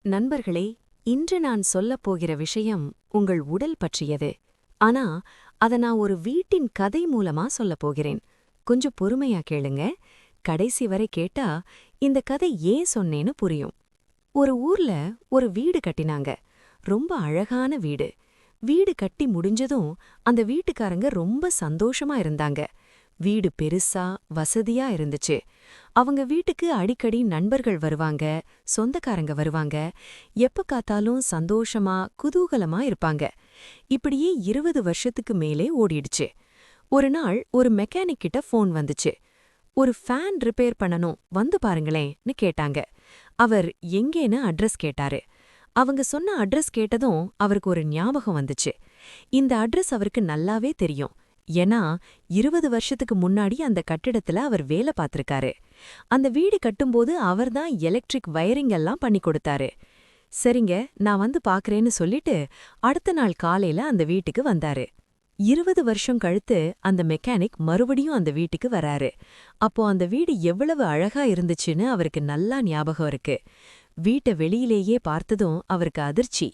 நண்பர்களே, இன்று நான் சொல்லப் போகிற விஷயம் உங்கள் உடல் பற்றியது. ஆனா, அத நான் ஒரு வீட்டின் கதை மூலமா சொல்லப் போகிறேன். கொஞ்சம் பொறுமையா கேளுங்க. கடைசி வரை கேட்டா இந்த கதை ஏன் சொன்னேன்னு புரியும். ஒரு ஊர்ல ஒரு வீடு கட்டினாங்க. ரொம்ப அழகான வீடு. வீடு கட்டி முடிஞ்சதும் அந்த வீட்டுக்காரங்க ரொம்ப சந்தோஷமா இருந்தாங்க. வீடு பெருசா வசதியா இருந்துச்சு. அவங்க வீட்டுக்கு அடிக்கடி நண்பர்கள் வருவாங்க, சொந்தக்காரங்க வருவாங்க. எப்ப பார்த்தாலும் சந்தோஷமா குதூகலமா இருப்பாங்க. இப்படியே 20 வருஷத்துக்கு மேலே ஓடிடுச்சு. ஒரு நாள் ஒரு மெக்கானிக் கிட்ட ஃபோன் வந்துச்சு. ஒரு ஃபேன் ரிப்பேர் பண்ணணும், வந்து பாருங்களேன்னு கேட்டாங்க. அவர் எங்கேன்னு அட்ரஸ் கேட்டாரு. அவங்க சொன்ன அட்ரஸ் கேட்டதும் அவருக்கு ஒரு ஞாபகம் வந்துச்சு. இந்த அட்ரஸ் அவருக்கு நல்லாவே தெரியும். ஏன்னா 20 வருஷத்துக்கு முன்னாடி அந்த கட்டிடத்துல அவர் வேலை பார்த்திருக்காரு. அந்த வீடு கட்டும்போது அவர்தான் எலக்ட்ரிக் வயரிங் எல்லாம் பண்ணி கொடுத்தாரு. சரிங்க, நான் வந்து பாக்குறேன்னு சொல்லிட்டு அடுத்த நாள் காலையில அந்த வீட்டுக்கு வந்தாரு. 20 வருஷம் கழித்து அந்த மெக்கானிக் மறுபடியும் அந்த வீட்டுக்கு வராரு. அப்போ அந்த வீடு எவ்வளவு அழகா இருந்துச்சுன்னு அவருக்கு நல்லா ஞாபகம் இருக்கு. வீட்டை வெளியிலேயே பார்த்ததும் அவருக்கு அதிர்ச்சி.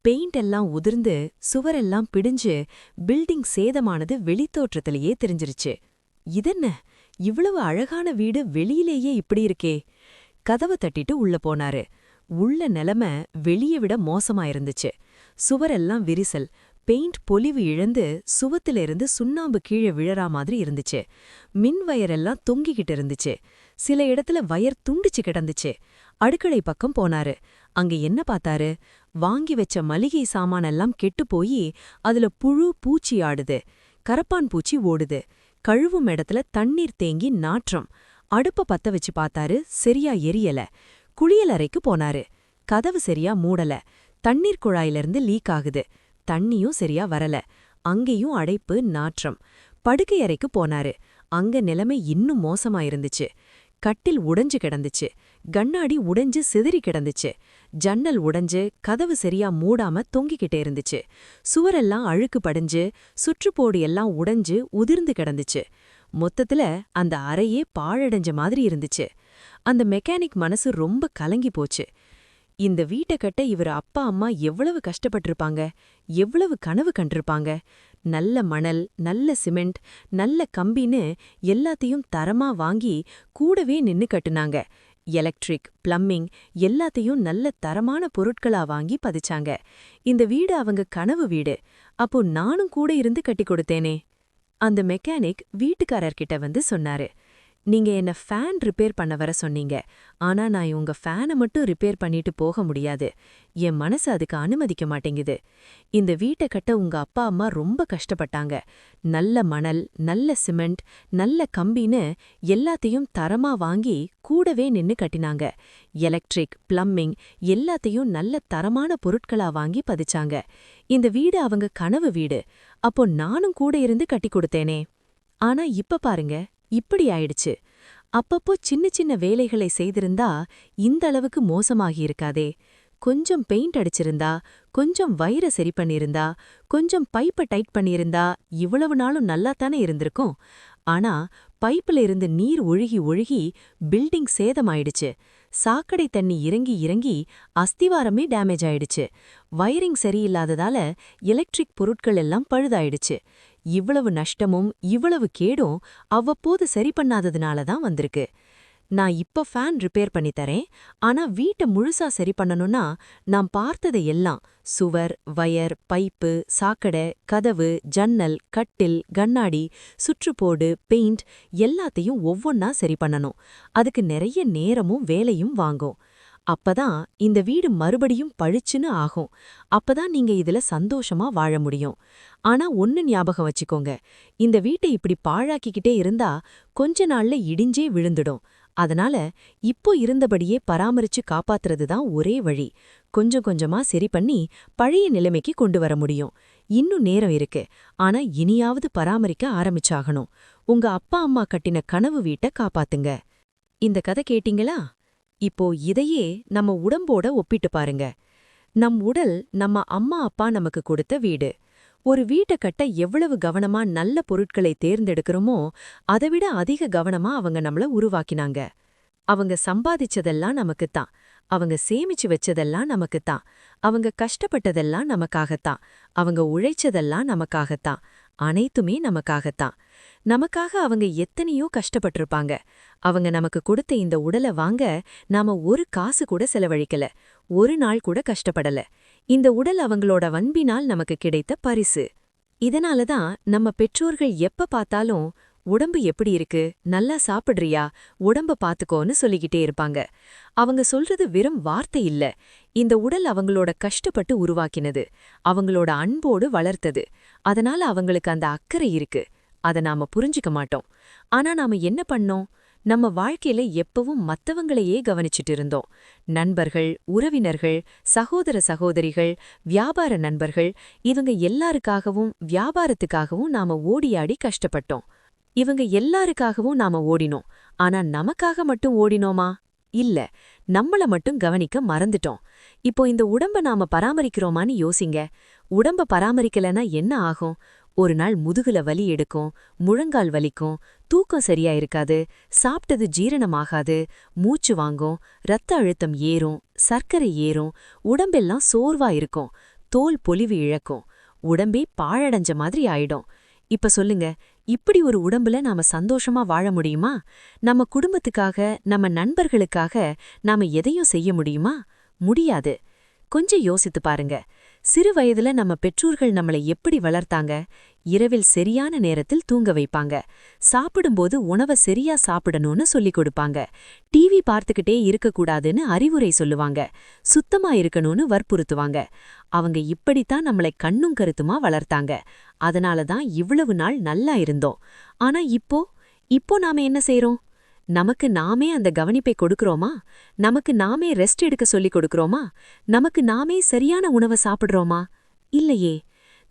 பெயிண்ட் எல்லாம் உதிர்ந்து சுவரெல்லாம் பிடிஞ்சு பில்டிங் சேதமானது வெளித்தோற்றத்திலேயே தெரிஞ்சிருச்சு. இதென்ன, இவ்வளவு அழகான வீடு வெளியிலேயே இப்படி இருக்கே? கதவை தட்டிட்டு உள்ள போனாரு. உள்ள நிலைமை வெளியே விட மோசமா இருந்துச்சு. சுவரெல்லாம் விரிசல், பெயிண்ட் பொலிவு இழந்து சுவத்திலிருந்து சுண்ணாம்பு கீழே விழறா மாதிரி இருந்துச்சு. மின் வயரெல்லாம் தொங்கிக்கிட்டு இருந்துச்சு. சில இடத்துல வயர் துண்டிச்சு கிடந்துச்சு. அடுக்களை பக்கம் போனாரு. அங்க என்ன பார்த்தாரு? வாங்கி வச்ச மளிகை சாமானெல்லாம் கெட்டுப் போயி அதுல புழு பூச்சி ஆடுது. கரப்பான் பூச்சி ஓடுது. கழுவும் இடத்துல தண்ணீர் தேங்கி நாற்றம். அடுப்ப பத்த வச்சு பார்த்தாரு, சரியா எரியல. குளியலறைக்கு போனாரு. கதவு சரியா மூடல. தண்ணீர் குழாயிலிருந்து லீக் ஆகுது. தண்ணியும் சரியா வரல. அங்கேயும் அடைப்பு, நாற்றம். படுக்கை அறைக்கு போனாரு. அங்க நிலைமை இன்னும் மோசமா இருந்துச்சு. கட்டில் உடைஞ்சு கிடந்துச்சு. கண்ணாடி உடைஞ்சு சிதறி கிடந்துச்சு. ஜன்னல் உடைஞ்சு கதவு சரியா மூடாம தொங்கிக்கிட்டே இருந்துச்சு. சுவரெல்லாம் அழுக்கு படிஞ்சு சுற்றுப்போடு எல்லாம் உடைஞ்சு உதிர்ந்து கிடந்துச்சு. மொத்தத்துல அந்த அறையே பாழடைஞ்ச மாதிரி இருந்துச்சு. அந்த மெக்கானிக் மனசு ரொம்ப கலங்கி போச்சு. இந்த வீட்டை கட்ட இவர் அப்பா அம்மா எவ்வளவு கஷ்டப்பட்டிருப்பாங்க, எவ்வளவு கனவு கண்டிருப்பாங்க. நல்ல மணல், நல்ல சிமெண்ட், நல்ல கம்பின்னு எல்லாத்தையும் தரமா வாங்கி கூடவே நின்னு கட்டுனாங்க. எலக்ட்ரிக், பிளம்பிங் எல்லாத்தையும் நல்ல தரமான பொருட்களா வாங்கி பதிச்சாங்க. இந்த வீடு அவங்க கனவு வீடு. அப்போ நானும் கூட இருந்து கட்டி கொடுத்தேனே. அந்த மெக்கானிக் வீட்டுக்காரர்கிட்ட வந்து சொன்னாரு, நீங்க என்ன ஃபேன் ரிப்பேர் பண்ண வர சொன்னீங்க. ஆனா நான் உங்க ஃபேனை மட்டும் ரிப்பேர் பண்ணிட்டு போக முடியாது. என் மனசு அதுக்கு அனுமதிக்க மாட்டேங்குது. இந்த வீட்டை கட்ட உங்க அப்பா அம்மா ரொம்ப கஷ்டப்பட்டாங்க. நல்ல மணல், நல்ல சிமெண்ட், நல்ல கம்பின்னு எல்லாத்தையும் தரமா வாங்கி கூடவே நின்னு கட்டினாங்க. எலக்ட்ரிக், பிளம்பிங் எல்லாத்தையும் நல்ல தரமான பொருட்களா வாங்கி பதிச்சாங்க. இந்த வீடு அவங்க கனவு வீடு. அப்போ நானும் கூட இருந்து கட்டி கொடுத்தேனே. ஆனா இப்ப பாருங்க, இப்படி ஆயிடுச்சு. அப்பப்போ சின்ன சின்ன வேலைகளை செய்திருந்தா இந்த அளவுக்கு மோசமாகி இருக்காதே. கொஞ்சம் பெயிண்ட் அடிச்சிருந்தா, கொஞ்சம் வயரை சரி பண்ணியிருந்தா, கொஞ்சம் பைப்பை டைட் பண்ணியிருந்தா இவ்வளவு நாளும் நல்லாத்தானே இருந்திருக்கும். ஆனா பைப்புல இருந்து நீர் ஒழுகி ஒழுகி பில்டிங் சேதமாயிடுச்சு. சாக்கடை தண்ணி இறங்கி இறங்கி அஸ்திவாரமே டேமேஜ் ஆயிடுச்சு. வயரிங் சரியில்லாததால எலக்ட்ரிக் பொருட்கள் எல்லாம் பழுதாயிடுச்சு. இவ்வளவு நஷ்டமும் இவ்வளவு கேடும் அவ்வப்போது சரி பண்ணாததுனால தான் வந்திருக்கு. நான் இப்ப ஃபேன் ரிப்பேர் பண்ணி தரேன். ஆனா வீட்டை முழுசா சரி பண்ணணும்னா நான் பார்த்ததை எல்லாம் சுவர், வயர், பைப்பு, சாக்கடை, கதவு, ஜன்னல், கட்டில், கண்ணாடி, சுற்றுப்போடு, பெயிண்ட் எல்லாத்தையும் ஒவ்வொன்னா சரி பண்ணணும். அதுக்கு நிறைய நேரமும் வேலையும் வாங்கும். அப்பதான் இந்த வீடு மறுபடியும் பழிச்சுன்னு ஆகும். அப்பதான் நீங்க இதுல சந்தோஷமா வாழ முடியும். ஆனா ஒன்னு ஞாபகம் வச்சுக்கோங்க, இந்த வீட்டை இப்படி பாழாக்கிக்கிட்டே இருந்தா கொஞ்ச நாள்ல இடிஞ்சே விழுந்துடும். அதனால இப்போ இருந்தபடியே பராமரிச்சு காப்பாத்துறது தான் ஒரே வழி. கொஞ்சம் கொஞ்சமா சரி பண்ணி பழைய நிலைமைக்கு கொண்டு வர முடியும். இன்னும் நேரம் இருக்கு. ஆனா இனியாவது பராமரிக்க ஆரம்பிச்சாகணும். உங்க அப்பா அம்மா கட்டின கனவு வீட்டை காப்பாத்துங்க. இந்த கதை கேட்டீங்களா? இப்போ இதையே நம்ம உடம்போட ஒப்பிட்டு பாருங்க. நம் உடல் நம்ம அம்மா அப்பா நமக்கு கொடுத்த வீடு. ஒரு வீட்டை கட்ட எவ்வளவு கவனமா நல்ல பொருட்களை தேர்ந்தெடுக்கிறோமோ அதைவிட அதிக கவனமா அவங்க நம்மள உருவாக்கினாங்க. அவங்க சம்பாதிச்சதெல்லாம் நமக்குத்தான். அவங்க சேமிச்சு வச்சதெல்லாம் நமக்குத்தான். அவங்க கஷ்டப்பட்டதெல்லாம் நமக்காகத்தான். அவங்க உழைச்சதெல்லாம் நமக்காகத்தான். அனைத்துமே நமக்காகத்தான். நமக்காக அவங்க எத்தனையோ கஷ்டப்பட்டிருப்பாங்க. அவங்க நமக்கு கொடுத்த இந்த உடலை வாங்க நாம ஒரு காசு கூட செலவழிக்கல. ஒரு நாள் கூட கஷ்டப்படல. இந்த உடல் அவங்களோட அன்பினால் நமக்கு கிடைத்த பரிசு. இதனாலதான் நம்ம பெற்றோர்கள் எப்ப பார்த்தாலும் உடம்பு எப்படி இருக்கு, நல்லா சாப்பிடுறியா, உடம்ப பாத்துக்கோன்னு சொல்லிக்கிட்டே இருப்பாங்க. அவங்க சொல்றது வெறும் வார்த்தை இல்ல. இந்த உடல் அவங்களோட கஷ்டப்பட்டு உருவாக்கினது, அவங்களோட அன்போடு வளர்த்தது. அதனால அவங்களுக்கு அந்த அக்கறை இருக்கு. அத நாம புரிஞ்சுக்க மாட்டோம். ஆனா நாம என்ன பண்ணோம்? நம்ம வாழ்க்கையில எப்பவும் மத்தவங்களையே கவனிச்சிட்டு இருந்தோம். நண்பர்கள், உறவினர்கள், சகோதர சகோதரிகள், வியாபார நண்பர்கள், இவங்க எல்லாருக்காகவும் வியாபாரத்துக்காகவும் நாம ஓடியாடி கஷ்டப்பட்டோம். இவங்க எல்லாருக்காகவும் நாம ஓடினோம். ஆனா நமக்காக மட்டும் ஓடினோமா? இல்ல, நம்மள மட்டும் கவனிக்க மறந்துட்டோம். இப்போ இந்த உடம்ப நாம பராமரிக்கிறோமான்னு யோசிங்க. உடம்ப பராமரிக்கலனா என்ன ஆகும்? ஒரு நாள் முதுகுல வலி எடுக்கும், முழங்கால் வலிக்கும், தூக்கம் சரியா இருக்காது, சாப்பிட்டது ஜீரணமாகாது, மூச்சு வாங்கும், ரத்த அழுத்தம் ஏறும், சர்க்கரை ஏறும், உடம்பெல்லாம் சோர்வா இருக்கும், தோல் பொலிவு இழக்கும், உடம்பே பாழடைஞ்ச மாதிரி ஆயிடும். இப்ப சொல்லுங்க, இப்படி ஒரு உடம்புல நாம சந்தோஷமா வாழ முடியுமா? நம்ம குடும்பத்துக்காக, நம்ம நண்பர்களுக்காக நாம எதையும் செய்ய முடியுமா? முடியாது. கொஞ்சம் யோசித்து பாருங்க. சிறு வயதுல நம்ம பெற்றோர்கள் நம்மளை எப்படி வளர்த்தாங்க? இரவில் சரியான நேரத்தில் தூங்க வைப்பாங்க. சாப்பிடும்போது உணவை சரியா சாப்பிடணும்னு சொல்லிக் கொடுப்பாங்க. டிவி பார்த்துக்கிட்டே இருக்கக்கூடாதுன்னு அறிவுரை சொல்லுவாங்க. சுத்தமா இருக்கணும்னு வற்புறுத்துவாங்க. அவங்க இப்படித்தான் நம்மளை கண்ணும் கருத்துமா வளர்த்தாங்க. அதனாலதான் இவ்வளவு நாள் நல்லா இருந்தோம். ஆனா இப்போ நாம என்ன செய்றோம்? நமக்கு நாமே அந்த கவனிப்பை கொடுக்கறோமா? நமக்கு நாமே ரெஸ்ட் எடுக்க சொல்லிக் கொடுக்கறோமா? நமக்கு நாமே சரியான உணவை சாப்பிடுறோமா? இல்லையே.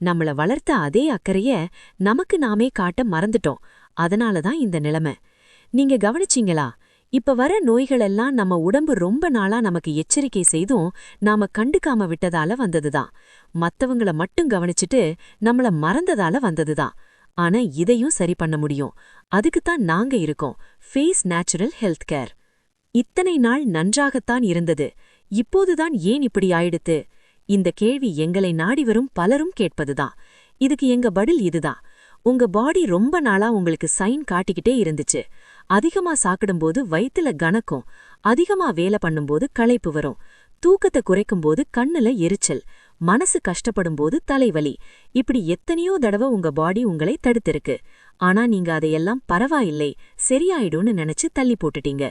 நம்மள வளர்த்த அதே அக்கறைய நமக்கு நாமே காட்ட மறந்துட்டோம். அதனாலதான் இந்த நிலைமை. நீங்க கவனிச்சீங்களா? இப்ப வர நோய்களெல்லாம் நம்ம உடம்பு ரொம்ப நாளா நமக்கு எச்சரிக்கை செய்தும் நாம கண்டுக்காம விட்டதால வந்ததுதான். மத்தவங்கள மட்டும் கவனிச்சுட்டு நம்மள மறந்ததால வந்ததுதான். ஆனா இதையும் சரி பண்ண முடியும். அதுக்குத்தான் நாங்க இருக்கோம். Face natural health care. இத்தனை நாள் நன்றாகத்தான் இருந்தது, இப்போதுதான் ஏன் இப்படி ஆயிடுத்து? இந்த கேள்வி எங்களை நாடி வரும் பலரும் கேட்பதுதான். இதுக்கு எங்க பதில் இதுதான். உங்க பாடி ரொம்ப நாளா உங்களுக்கு சைன் காட்டிக்கிட்டே இருந்துச்சு. அதிகமா சாப்பிடும்போது வயித்துல கணக்கும், அதிகமா வேலை பண்ணும்போது களைப்பு வரும், தூக்கத்தை குறைக்கும்போது கண்ணுல எரிச்சல், மனசு கஷ்டப்படும்போது தலைவலி. இப்படி எத்தனையோ தடவை உங்க பாடி உங்களை தடுத்திருக்கு. ஆனா நீங்க அதையெல்லாம் பரவாயில்லை, சரியாயிடும்னு நினைச்சு தள்ளி போட்டுட்டீங்க.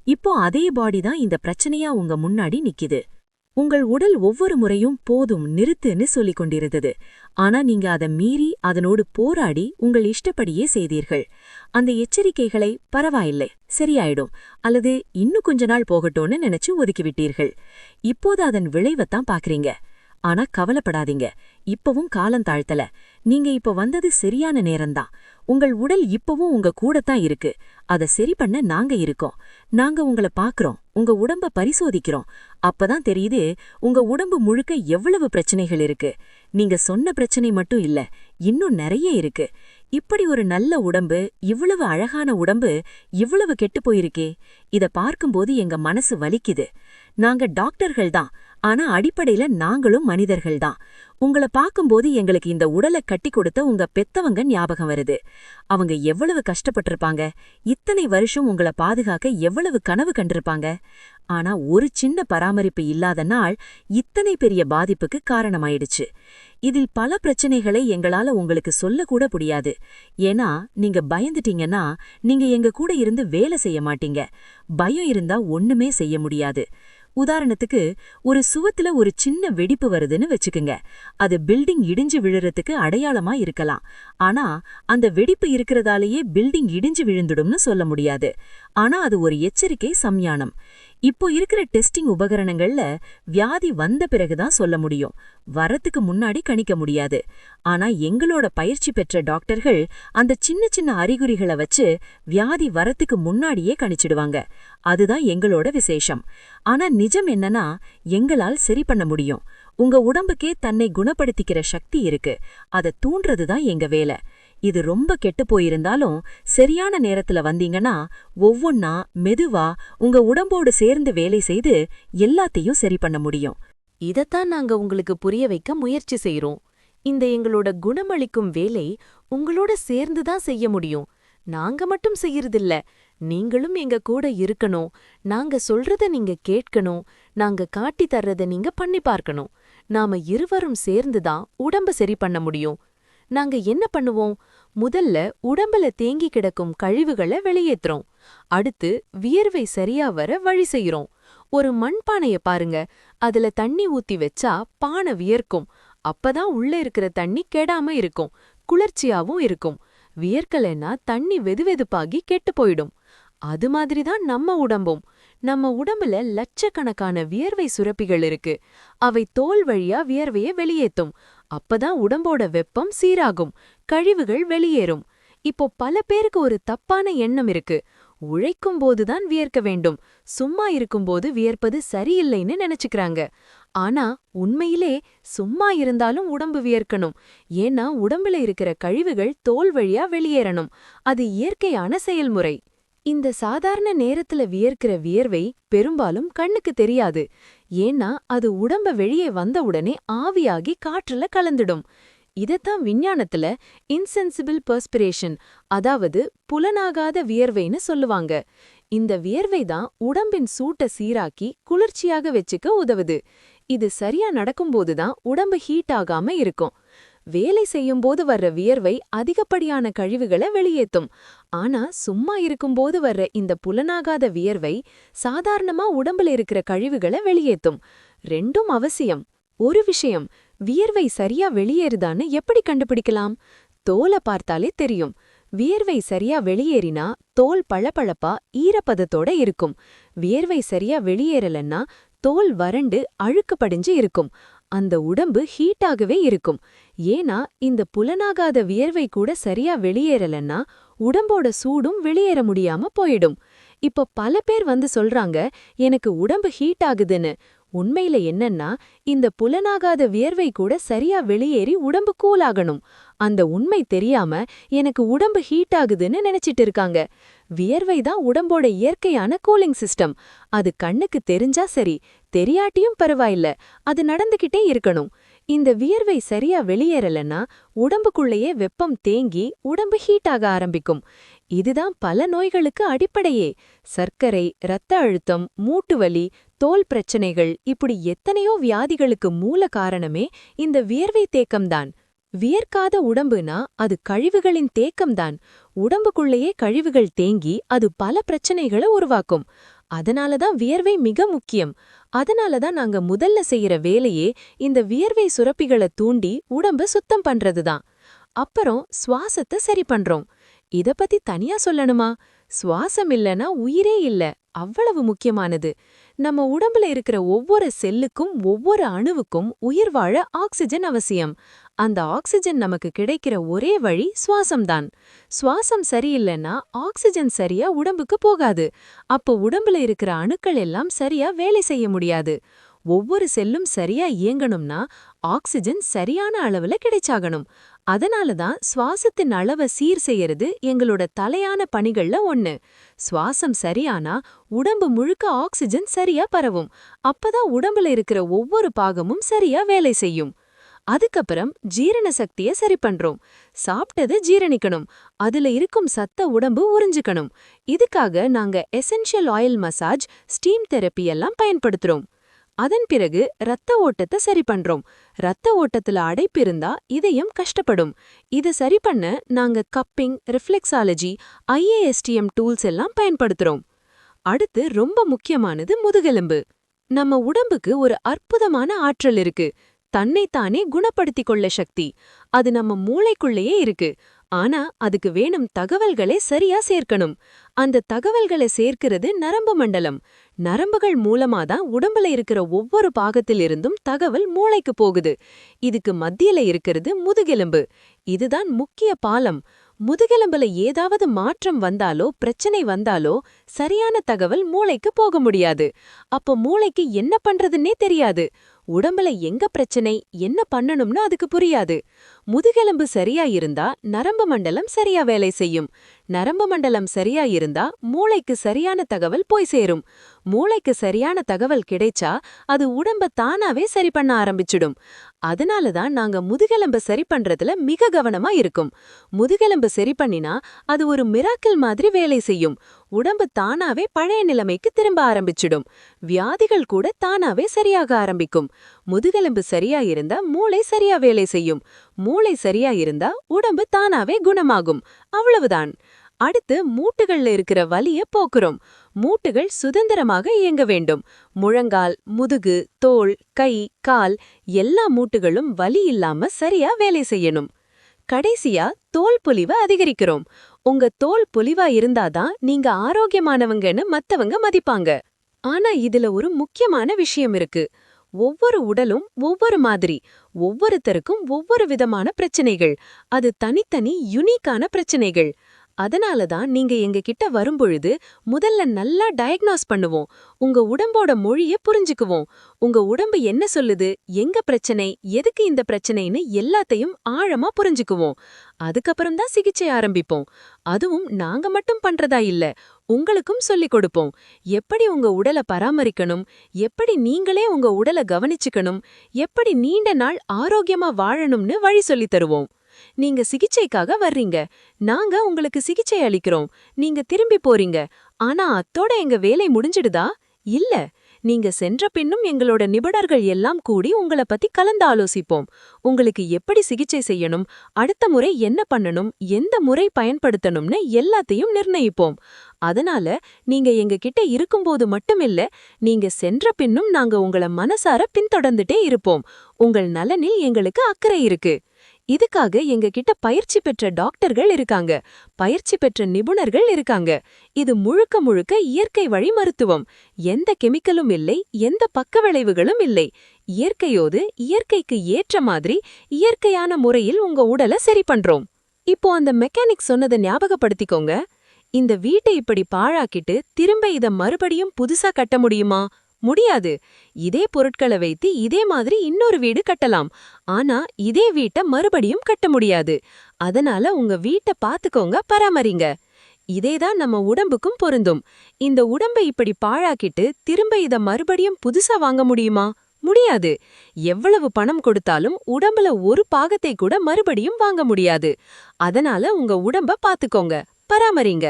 இப்போ அதே பாடி தான் இந்த பிரச்சனையா உங்க முன்னாடி நிக்குது. உங்கள் உடல் ஒவ்வொரு முறையும் போதும் நிறுத்துன்னு சொல்லிக் கொண்டிருந்தது. ஆனா நீங்க அதை மீறி அதனோடு போராடி உங்கள் இஷ்டப்படியே செய்தீர்கள். அந்த எச்சரிக்கைகளை பரவாயில்லை, சரியாயிடும், அல்லது இன்னும் கொஞ்ச நாள் போகட்டும்னு நினைச்சு ஒதுக்கிவிட்டீர்கள். இப்போது அதன் விளைவைத்தான் பாக்குறீங்க. ஆனா கவலைப்படாதீங்க, இப்பவும் காலம் தாழ்த்தல. நீங்க இப்ப வந்தது சரியான நேரம்தான். உங்கள் உடல் இப்பவும் உங்க கூடத்தான் இருக்கு. அதை சரி பண்ண நாங்க இருக்கோம். நாங்க உங்களை பாக்குறோம், உங்க உடம்ப பரிசோதிக்கிறோம். அப்பதான் தெரியுது உங்க உடம்பு முழுக்க எவ்வளவு பிரச்சனைகள் இருக்கு. நீங்க சொன்ன பிரச்சனை மட்டும் இல்ல, இன்னும் நிறைய இருக்கு. இப்படி ஒரு நல்ல உடம்பு, இவ்வளவு அழகான உடம்பு இவ்வளவு கெட்டு போயிருக்கே. இத பார்க்கும்போது எங்க மனசு வலிக்குது. நாங்க டாக்டர்கள் தான், ஆனா அடிப்படையில நாங்களும் மனிதர்கள்தான். உங்களை பார்க்கும்போது எங்களுக்கு இந்த உடலை கட்டி கொடுத்த உங்க பெத்தவங்க ஞாபகம் வருது. அவங்க எவ்வளவு கஷ்டப்பட்டிருப்பாங்க, இத்தனை வருஷம் உங்களை பாதுகாக்க எவ்வளவு கனவு கண்டிருப்பாங்க. ஆனா ஒரு சின்ன பராமரிப்பு இல்லாத நாள் இத்தனை பெரிய பாதிப்புக்கு காரணமாயிடுச்சு. இதில் பல பிரச்சனைகளை எங்களால உங்களுக்கு சொல்லக்கூட முடியாது. ஏன்னா நீங்க பயந்துட்டீங்கன்னா நீங்க எங்க கூட இருந்து வேலை செய்ய மாட்டீங்க. பயம் இருந்தா ஒண்ணுமே செய்ய முடியாது. உதாரணத்துக்கு, ஒரு சுவத்துல ஒரு சின்ன வெடிப்பு வருதுன்னு வச்சுக்குங்க. அது பில்டிங் இடிஞ்சு விழுறதுக்கு அடையாளமா இருக்கலாம். ஆனா அந்த வெடிப்பு இருக்கிறதாலேயே பில்டிங் இடிஞ்சு விழுந்துடும்னு சொல்ல முடியாது. ஆனா அது ஒரு எச்சரிக்கை சம்யானம். இப்போ இருக்கிற டெஸ்டிங் உபகரணங்கள்ல வியாதி வந்த பிறகுதான் சொல்ல முடியும், வரத்துக்கு முன்னாடி கணிக்க முடியாது. ஆனா எங்களோட பயிற்சி பெற்ற டாக்டர்கள் அந்த சின்ன சின்ன அறிகுறிகளை வச்சு வியாதி வரத்துக்கு முன்னாடியே கணிச்சிடுவாங்க. அதுதான் எங்களோட விசேஷம். ஆனா நிஜம் என்னன்னா, எங்களால் சரி பண்ண முடியும். உங்க உடம்புக்கே தன்னை குணப்படுத்திக்கிற சக்தி இருக்கு. அதை தூண்டுறதுதான் எங்க வேலை. இது ரொம்ப கெட்டு போயிருந்தாலும் சரியான நேரத்துல வந்தீங்கன்னா ஒவ்வொன்னா மெதுவா உங்க உடம்போடு சேர்ந்து வேலை செய்து எல்லாத்தையும் சரி பண்ண முடியும். இதத்தான் நாங்க உங்களுக்கு புரிய வைக்க முயற்சி செய்றோம். இந்த எங்களோட குணமளிக்கும் வேலை உங்களோட சேர்ந்து தான் செய்ய முடியும். நாங்க மட்டும் செய்யறதில்ல, நீங்களும் எங்க கூட இருக்கணும். நாங்க சொல்றத நீங்க கேட்கணும். நாங்க காட்டி தர்றத நீங்க பண்ணி பார்க்கணும். நாம இருவரும் சேர்ந்து தான் உடம்ப சரி பண்ண முடியும். நாங்க என்ன பண்ணுவோம்? முதல்ல உடம்புல தேங்கி கிடக்கும் கழிவுகள வெளியேத்துறோம். அடுத்து வியர்வை சரியா வர வழி செய்றோம். ஒரு மண்பானைய பாருங்க, அதுல தண்ணி ஊத்தி வச்சா பானை வியர்க்கும். அப்பதான் உள்ள இருக்கிற தண்ணி கெடாம இருக்கும், குளிர்ச்சியாவும் இருக்கும். வியர்க்கலைன்னா தண்ணி வெதுவெதுப்பாகி கெட்டு போயிடும். அது மாதிரிதான் நம்ம உடம்பும். நம்ம உடம்புல லட்சக்கணக்கான வியர்வை சுரப்பிகள் இருக்கு. அவை தோல் வழியா வியர்வைய வெளியேத்தும். அப்பதான் உடம்போட வெப்பம் சீராகும், கழிவுகள் வெளியேறும். இப்போ பல பேருக்கு ஒரு தப்பான எண்ணம் இருக்கு. உழைக்கும் போதுதான் வியர்க்க வேண்டும், சும்மா இருக்கும்போது வியர்ப்பது சரியில்லைன்னு நினைச்சுக்கிறாங்க. ஆனா உண்மையிலே சும்மா இருந்தாலும் உடம்பு வியர்க்கணும். ஏன்னா உடம்புல இருக்கிற கழிவுகள் தோல் வழியா வெளியேறணும். அது இயற்கையான செயல்முறை. இந்த சாதாரண நேரத்துல வியர்க்கிற வியர்வை பெரும்பாலும் கண்ணுக்கு தெரியாது. ஏன்னா அது உடம்ப வெளியே வந்த உடனே ஆவியாகி காற்றுல கலந்துடும். இதத்தான் விஞ்ஞானத்துல இன்சென்சிபிள் பெர்ஸ்பிரேஷன், அதாவது புலனாகாத வியர்வைன்னு சொல்லுவாங்க. இந்த வியர்வை தான் உடம்பின் சூட்ட சீராக்கி குளிர்ச்சியாக வச்சுக்க உதவுது. இது சரியா நடக்கும்போதுதான் உடம்பு ஹீட் ஆகாம இருக்கும். வேலை செய்யும்போது வர்ற வியர்வை அதிகப்படியான கழிவுகளை வெளியேத்தும். ஆனா சும்மா இருக்கும்போது வர்ற இந்த புலனாகாத வியர்வை சாதாரணமா உடம்புல இருக்கிற கழிவுகளை வெளியேத்தும். ரெண்டும் அவசியம். ஒரு விஷயம், வியர்வை சரியா வெளியேறுதான்னு எப்படி கண்டுபிடிக்கலாம்? தோலை பார்த்தாலே தெரியும். வியர்வை சரியா வெளியேறினா தோல் பளபளப்பா ஈரப்பதத்தோட இருக்கும். வியர்வை சரியா வெளியேறலன்னா தோல் வறண்டு அழுக்கு படிஞ்சு இருக்கும். அந்த உடம்பு ஹீட்டாகவே இருக்கும். ஏன்னா இந்த புலனாகாத வியர்வை கூட சரியா வெளியேறலன்னா உடம்போட சூடும் வெளியேற முடியாம போயிடும். இப்போ பல பேர் வந்து சொல்றாங்க, எனக்கு உடம்பு ஹீட் ஆகுதுன்னு. உண்மையில என்னன்னா, இந்த புலனாகாத வியர்வை கூட சரியா வெளியேறி உடம்பு கூலாகணும். அந்த உண்மை தெரியாம எனக்கு உடம்பு ஹீட் ஆகுதுன்னு நினைச்சிட்டு இருக்காங்க. வியர்வை தான் உடம்போட இயற்கையான கூலிங் சிஸ்டம். அது கண்ணுக்கு தெரிஞ்சா சரி, தெரியாட்டியும் பரவாயில்ல, அது நடந்துகிட்டே இருக்கணும். இந்த வியர்வை சரியா வெளியேறலன்னா உடம்புக்குள்ளேயே வெப்பம் தேங்கி உடம்பு ஹீட் ஆக ஆரம்பிக்கும். இதுதான் பல நோய்களுக்கு அடிப்படையே. சர்க்கரை, இரத்த அழுத்தம், மூட்டுவலி, தோல் பிரச்சனைகள், இப்படி எத்தனையோ வியாதிகளுக்கு மூல காரணமே இந்த வியர்வை தேக்கம்தான். வியர்க்காத உடம்புனா அது கழிவுகளின் தேக்கம்தான். உடம்புக்குள்ளேயே கழிவுகள் தேங்கி அது பல பிரச்சனைகளை உருவாக்கும். அதனாலதான் வியர்வை மிக முக்கியம். அதனாலதான் நாங்க முதல்ல செய்யற வேலையே இந்த வியர்வை சுரப்பிகளை தூண்டி உடம்ப சுத்தம் பண்றதுதான். அப்புறம் சுவாசத்தை சரி பண்றோம். இத பத்தி தனியா சொல்லணுமா? சுவாசம் இல்லனா உயிரே இல்ல, அவ்வளவு முக்கியமானது. நம்ம உடம்புல இருக்கிற ஒவ்வொரு செல்லுக்கும் ஒவ்வொரு அணுவுக்கும் உயிர் வாழ ஆக்சிஜன் அவசியம். அந்த ஆக்சிஜன் நமக்கு கிடைக்கிற ஒரே வழி சுவாசம்தான். சுவாசம் சரியில்லைன்னா ஆக்சிஜன் சரியா உடம்புக்கு போகாது. அப்போ உடம்புல இருக்கிற அணுக்கள் எல்லாம் சரியா வேலை செய்ய முடியாது. ஒவ்வொரு செல்லும் சரியா இயங்கணும்னா ஆக்சிஜன் சரியான அளவுல கிடைச்சாகணும். அதனாலதான் சுவாசத்தின் அளவை சீர் செய்யறது எங்களோட தலையான பணிகள்ல ஒண்ணு. சுவாசம் சரியானா உடம்பு முழுக்க ஆக்சிஜன் சரியா பரவும். அப்பதான் உடம்புல இருக்கிற ஒவ்வொரு பாகமும் சரியா வேலை செய்யும். அதுக்கப்புறம் ஜீரண சக்தியை சரி பண்றோம். சாப்பிட்டது ஜீரணிக்கணும், அதுல இருக்கும் சத்த உடம்பு உறிஞ்சுக்கணும். இதுக்காக நாங்க essential oil massage, steam therapy எல்லாம் பயன்படுத்துறோம். அதன் பிறகு இரத்த ஓட்டத்தை சரி பண்றோம். இரத்த ஓட்டத்துல அடைப்பு இருந்தா இதயம் கஷ்டப்படும். இதை சரி பண்ண நாங்க கப்பிங், ரிஃப்ளெக்ஸாலஜி, ஐஏஎஸ்டிஎம் டூல்ஸ் எல்லாம் பயன்படுத்துறோம். அடுத்து ரொம்ப முக்கியமானது முதுகெலும்பு. நம்ம உடம்புக்கு ஒரு அற்புதமான ஆற்றல் இருக்கு, தன்னைத்தானே குணப்படுத்திக் கொள்ள சக்தி. அது நம்ம மூளைக்குள்ளேயே இருக்கு. ஆனா அதுக்கு வேணும் தகவல்களை சரியா சேர்க்கணும். அந்த தகவல்களை சேர்க்கிறது நரம்பு மண்டலம். நரம்புகள் மூலமாதான் உடம்புல இருக்கிற ஒவ்வொரு பாகத்திலிருந்தும் தகவல் மூளைக்கு போகுது. இதுக்கு மத்தியில இருக்கிறது முதுகெலும்பு. இதுதான் முக்கிய பாலம். முதுகெலும்புல ஏதாவது மாற்றம் வந்தாலோ பிரச்சனை வந்தாலோ சரியான தகவல் மூளைக்கு போக முடியாது. அப்போ மூளைக்கு என்ன பண்றதுன்னே தெரியாது. உடம்புல எங்க பிரச்சனை, என்ன பண்ணணும்னு அதுக்கு புரியாது. முதுகெலும்பு சரியா இருந்தா நரம்பு மண்டலம் சரியா வேலை செய்யும். நரம்பு மண்டலம் சரியா இருந்தா மூளைக்கு சரியான தகவல் போய் சேரும். மூளைக்கு சரியான தகவல் கிடைச்சா அது உடம்ப தானாவே சரி பண்ண ஆரம்பிச்சிடும். அதனாலதான் நாங்க முதுகெலும்பு சரி பண்றதுல மிக கவனமா இருக்கும். முதுகெலும்பு சரி பண்ணினா அது ஒரு மிராக்கிள் மாதிரி வேலை செய்யும். உடம்பு தானாவே பழைய நிலைமைக்கு திரும்ப ஆரம்பிச்சிடும். வியாதிகள் கூட தானாவே சரியாக ஆரம்பிக்கும். முதுகெலும்பு சரியா இருந்தா மூளை சரியா வேலை செய்யும். மூளை சரியா இருந்தா உடம்பு தானாவே குணமாகும். அவ்வளவுதான். அடுத்து மூட்டுகள்ல இருக்கிற வலிய போக்குறோம். மூட்டுகள் சுதந்திரமாக இயங்க வேண்டும். முழங்கால், முதுகு, தோள், கை, கால் எல்லா மூட்டுகளும் வலி இல்லாம சரியா வேலை செய்யணும். கடைசியா தோல் பொலிவை அதிகரிக்கிறோம். உங்க தோல் பொலிவா இருந்தாதான் நீங்க ஆரோக்கியமானவங்கன்னு மத்தவங்க மதிப்பாங்க. ஆனா இதுல ஒரு முக்கியமான விஷயம் இருக்கு. ஒவ்வொரு உடலும் ஒவ்வொரு மாதிரி. ஒவ்வொருத்தருக்கும் ஒவ்வொரு விதமான பிரச்சனைகள். அது தனித்தனி யுனிக்கான பிரச்சனைகள். அதனாலதான் நீங்க எங்க கிட்ட வரும்பொழுது முதல்ல நல்லா டயக்னாஸ் பண்ணுவோம். உங்க உடம்போட மொழிய புரிஞ்சுக்குவோம். உங்க உடம்பு என்ன சொல்லுது, எங்க பிரச்சனை, எதுக்கு இந்த பிரச்சனைன்னு எல்லாத்தையும் ஆழமா புரிஞ்சுக்குவோம். அதுக்கப்புறம் தான் சிகிச்சை ஆரம்பிப்போம். அதுவும் நாங்க மட்டும் பண்றதா இல்ல, உங்களுக்கும் சொல்லிக் கொடுப்போம். எப்படி உங்க உடலை பராமரிக்கணும், எப்படி நீங்களே உங்க உடலை கவனிச்சுக்கணும், எப்படி நீண்ட நாள் ஆரோக்கியமா வாழணும்னு வழி சொல்லித் தருவோம். நீங்க சிகிச்சைக்காக வர்றீங்க, நாங்க உங்களுக்கு சிகிச்சை அளிக்கிறோம். நீங்க திரும்பி போறீங்க. ஆனா அத்தோட எங்க வேலை முடிஞ்சிடுதா? இல்ல. நீங்க சென்ற பின்னும் எங்களோட நிபுணர்கள் எல்லாம் கூடி உங்கள பத்தி கலந்து ஆலோசிப்போம். உங்களுக்கு எப்படி சிகிச்சை செய்யணும், அடுத்த முறை என்ன பண்ணணும், எந்த முறை பயன்படுத்தணும்னு எல்லாத்தையும் நிர்ணயிப்போம். அதனால நீங்க எங்க கிட்ட இருக்கும்போது மட்டுமில்ல, நீங்க சென்ற பின்னும் நாங்க உங்கள மனசார பின்தொடர்ந்துட்டே இருப்போம். உங்கள் நலனில் எங்களுக்கு அக்கறை இருக்கு. இதுக்காக எங்க கிட்ட பயிற்சி பெற்ற டாக்டர்கள் இருக்காங்க. பயிற்சி பெற்ற நிபுணர்கள் இருக்காங்க. இது முழுக்க முழுக்க இயற்கை வழி மருத்துவம். எந்த கெமிக்கலும் இல்லை, எந்த பக்க விளைவுகளும் இல்லை. இயற்கையோடு இயற்கைக்கு ஏற்ற மாதிரி இயற்கையான முறையில் உங்க உடலை சரி பண்றோம். இப்போ அந்த மெக்கானிக் சொன்னதை ஞாபகப்படுத்திக்கோங்க. இந்த வீட்டை இப்படி பாழாக்கிட்டு திரும்ப இத மறுபடியும் புதுசா கட்ட முடியுமா? முடியாது. இதே பொருட்களை வைத்து இதே மாதிரி இன்னொரு வீடு கட்டலாம். ஆனா இதே வீட்டை மறுபடியும் கட்ட முடியாது. அதனால உங்க வீட்டை பாத்துக்கோங்க, பராமரிங்க. இதேதான் நம்ம உடம்புக்கும் பொருந்தும். இந்த உடம்பை இப்படி பாழாக்கிட்டு திரும்ப இத மறுபடியும் புதுசா வாங்க முடியுமா? முடியாது. எவ்வளவு பணம் கொடுத்தாலும் உடம்புல ஒரு பாகத்தை கூட மறுபடியும் வாங்க முடியாது. அதனால உங்க உடம்ப பாத்துக்கோங்க, பராமரிங்க.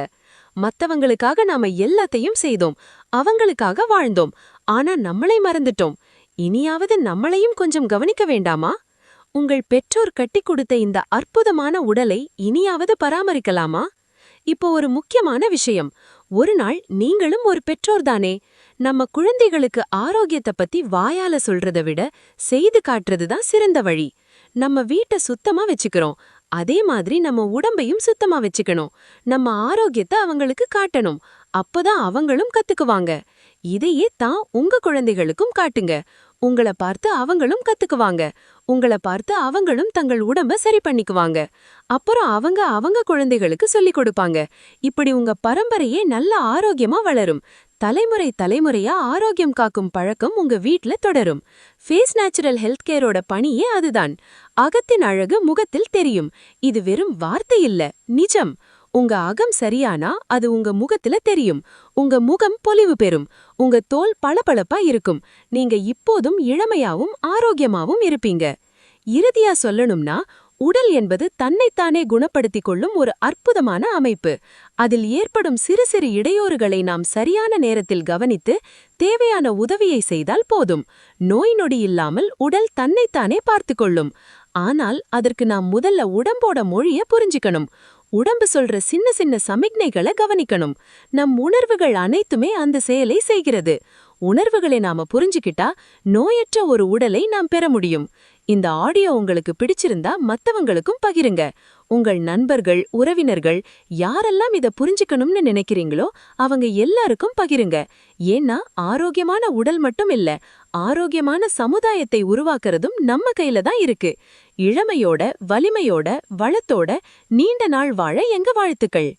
மத்தவங்களுக்காக நாம எல்லாத்தையும் செய்தோம், அவங்களுக்காக வாழ்ந்தோம். ஆனா நம்மளை மறந்துட்டோம். இனியாவது நம்மளையும் கொஞ்சம் கவனிக்க வேண்டாமா? உங்கள் பெற்றோர் கட்டிக் கொடுத்த இந்த அற்புதமான உடலை இனியாவது பராமரிக்கலாமா? இப்போ ஒரு முக்கியமான விஷயம். ஒரு நாள் நீங்களும் ஒரு பெற்றோர்தானே. நம்ம குழந்தைகளுக்கு ஆரோக்கியத்தை பத்தி வாயால சொல்றதை விட செய்து காட்டுறதுதான் சிறந்த வழி. நம்ம வீட்டை சுத்தமா வச்சுக்கிறோம், அதே மாதிரி நம்ம உடம்பையும் சுத்தமா வச்சுக்கணும். நம்ம ஆரோக்கியத்தை அவங்களுக்கு காட்டணும். அப்பதான் அவங்களும் கத்துக்குவாங்க. இதையே தான் உங்க குழந்தைகளுக்கும் காட்டுங்க. உங்கள பார்த்து அவங்களும் கத்துக்குவாங்க. உங்கள பார்த்து அவங்களும் தங்கள் உடம்ப சரி பண்ணிக்குவாங்க. அப்புறம் அவங்க அவங்க குழந்தைகளுக்கு சொல்லிக் கொடுப்பாங்க. இப்படி உங்க பரம்பரையே நல்ல ஆரோக்கியமா வளரும். தலைமுறை தலைமுறையா ஆரோக்கியம் காக்கும் பழக்கம் உங்க வீட்ல தொடரும். ஃபேஸ் நேச்சுரல் ஹெல்த் கேரோட பணியே அதுதான். அகத்தின் அழகு முகத்தில் தெரியும். இது வெறும் வார்த்தை இல்ல, நிஜம். உங்க அகம் சரியானா அது உங்க முகத்துல தெரியும். உங்க முகம் பொலிவு பெறும். உங்க தோல் பளபளப்பா இருக்கும். நீங்க இப்போதும் இளமையாவும் ஆரோக்கியமாவும் இருப்பீங்க. இறுதியா சொல்லணும்னா, உடல் என்பது தன்னைத்தானே குணப்படுத்திக் கொள்ளும் ஒரு அற்புதமான அமைப்பு. அதில் ஏற்படும் சிறு சிறு இடையூறுகளை நாம் சரியான நேரத்தில் கவனித்து தேவையான உதவியை செய்தால் போதும். நோய் நொடி இல்லாமல் உடல் தன்னைத்தானே பார்த்துக் கொள்ளும். ஆனால் அதற்கு நாம் முதல்ல உடம்போட மொழிய புரிஞ்சுக்கணும். உடம்பு சொல்ற சின்ன சின்ன சமிக்ஞைகளை கவனிக்கணும். நம் உணர்வுகள் அனைத்துமே அந்த செயலை செய்கிறது. உணர்வுகளை நாம புரிஞ்சுக்கிட்டா நோயற்ற ஒரு உடலை நாம் பெற முடியும். இந்த ஆடியோ உங்களுக்கு பிடிச்சிருந்தா மத்தவங்களுக்கும் பகிருங்க. உங்கள் நண்பர்கள், உறவினர்கள் யாரெல்லாம் இத புரிஞ்சுக்கணும்னு நினைக்கிறீங்களோ அவங்க எல்லாருக்கும் பகிருங்க. ஏன்னா ஆரோக்கியமான உடல் மட்டும் இல்ல, ஆரோக்கியமான சமுதாயத்தை உருவாக்குறதும் நம்ம கையில தான் இருக்கு. இளமையோட, வலிமையோட, வளத்தோட நீண்ட நாள் வாழ எங்க வாழ்த்துக்கள்.